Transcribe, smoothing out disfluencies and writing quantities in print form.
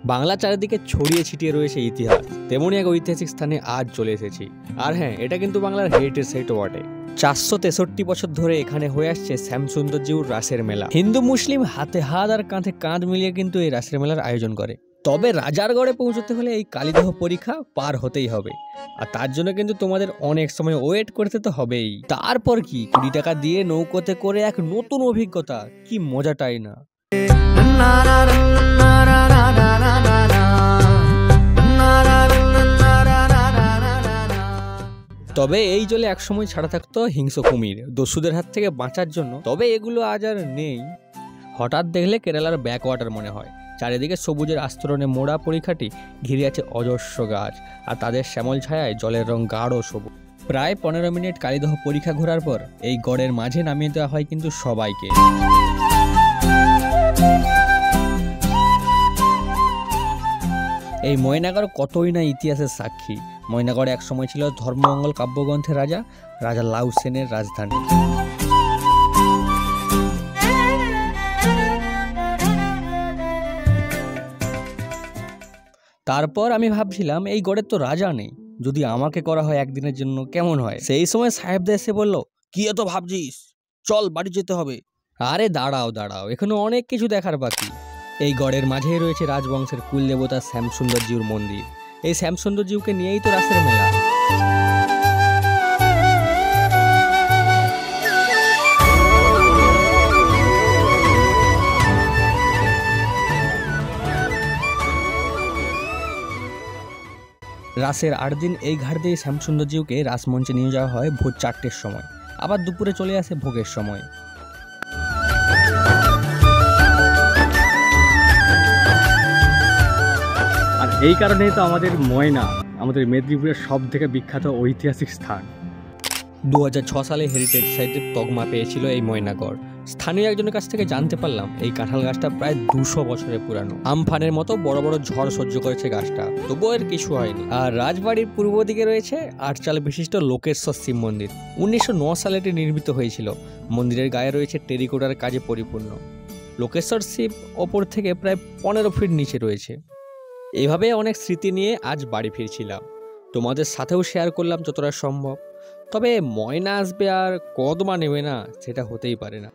বাংলা চারিদিকে ছড়িয়ে ছিটিয়ে রয়েছে ইতিহাস, তেমনই এক ঐতিহাসিক স্থানে আজ চলে এসেছি। আর হ্যাঁ, এটা কিন্তু বাংলার হেরিটেজ সাইটও বটে। 463 বছর ধরে এখানে হয়ে আসছে শ্যামসুন্দরজিউর রাসের মেলা। হিন্দু মুসলিম হাতে হাত আর কাঁধে কাঁধ মিলিয়ে কিন্তু এই রাসের মেলার আয়োজন করে। তবে রাজারগড়ে পৌঁছতে হলে এই কালীদহ পরীক্ষা পার হতেই হবে, আর তার জন্য কিন্তু তোমাদের অনেক সময় ওয়েট করতে তো হবেই। তারপর কি 20 টাকা দিয়ে নৌকোতে করে এক নতুন অভিজ্ঞতা, কি মজাটাই না। তবে এই জলে একসময় ছাড়া থাকতো হিংস্র কুমির, দস্যুদের হাত থেকে বাঁচার জন্য। তবে এগুলো আজ আর নেই। হঠাৎ দেখলে কেরালার ব্যাকওয়াটার মনে হয়। চারিদিকে সবুজের আস্তরণে মোড়া পরিখাটি ঘিরে আছে অজস্র গাছ, আর তাদের শ্যামল ছায়ায় জলের রং গাঢ় সবুজ। প্রায় 15 মিনিট কালীদহ পরীক্ষা ঘোরার পর এই গড়ের মাঝে নামিয়ে দেওয়া হয় কিন্তু সবাইকে। এই ময়নাগড় কতই না ইতিহাসের সাক্ষী। ময়নাগড় এক সময় ছিল ধর্মমঙ্গল কাব্যগ্রন্থের রাজা লাউ সেনের রাজধানী। তারপর আমি ভাবছিলাম, এই গড়ের তো রাজা নেই, যদি আমাকে করা হয় একদিনের জন্য কেমন হয়। সেই সময় সাহেবদা এসে বলল, কি এত ভাবছিস, চল বাড়ি যেতে হবে। আরে দাঁড়াও, এখনো অনেক কিছু দেখার বাকি। এই গড়ের মাঝেই রয়েছে রাজবংশের কুলদেবতা শ্যামসুন্দরজিউর মন্দির। এই শ্যামসুন্দরজিউকে নিয়েই তো রাসের মেলা। রাসের 8 দিন এই ঘাট দিয়ে শ্যামসুন্দরজিউকে রাসমঞ্চে নিয়ে যাওয়া হয় ভোর 4টের সময়, আবার দুপুরে চলে আসে ভোগের সময়। আর এই কারণেই তো আমাদের ময়না আমাদের মেদিনীপুরের সব থেকে বিখ্যাত ঐতিহাসিক স্থান। 2006 সালে হেরিটেজ সাইটের তকমা পেয়েছিল এই ময়নাগড়। স্থানীয় একজনের কাছ থেকে জানতে পারলাম, এই কাঁঠাল গাছটা প্রায় 200 বছরের পুরানো। আমফানের মতো বড় বড় ঝড় সহ্য করেছে গাছটা, তবুও এর কিছু হয়নি। আর রাজবাড়ির পূর্ব দিকে রয়েছে 8 চাল বিশিষ্ট লোকেশ্বর শিব মন্দির। 1909 সালে এটি নির্মিত হয়েছিল। মন্দিরের গায়ে রয়েছে টেরিকোটার কাজে পরিপূর্ণ। লোকেশ্বর শিব ওপর থেকে প্রায় 15 ফিট নিচে রয়েছে। এইভাবে অনেক স্মৃতি নিয়ে আজ বাড়ি ফিরছিলাম, তোমাদের সাথেও শেয়ার করলাম যতটা সম্ভব। তবে ময়না আসবে আর কদমা নেবে না, সেটা হতেই পারে না।